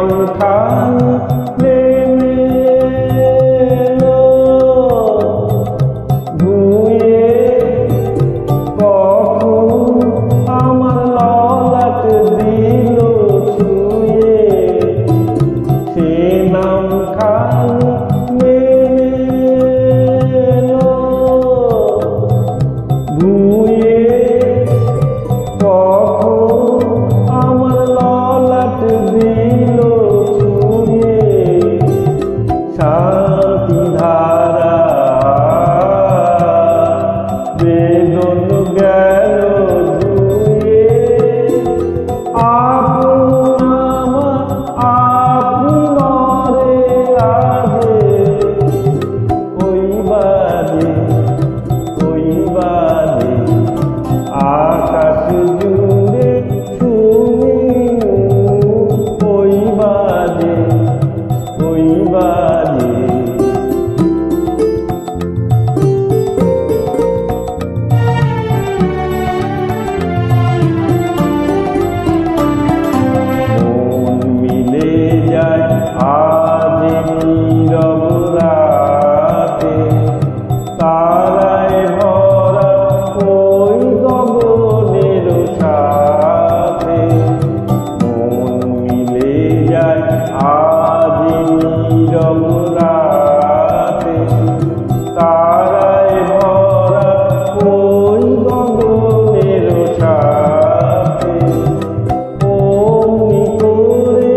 নাম খান নেমে এলো ধুয়ে কখন আমার ললাট দিল ছুঁয়ে সে নাম খান নেমে এলো ধুয়ে শান্তি ধারা বেদন গেল ধুয়ে আপন আপনরে লাজে ওই বাজে আকাশ জুড়ে শুনি ওই বাজে মন মিলে যায় আজ নীরব রাতে তারায় ভরা ওই গগনের সাথে মন মিলে যায় আজ নীরব রাতে তারায় ভরা ওই গগনের সাথে অমনি করে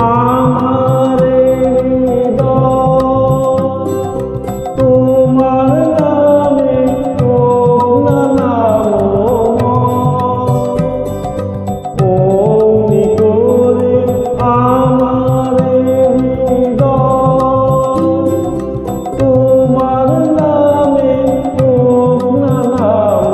আমার হৃদয় তোমার নামে অমনি করে আমার তোমার নামে নাম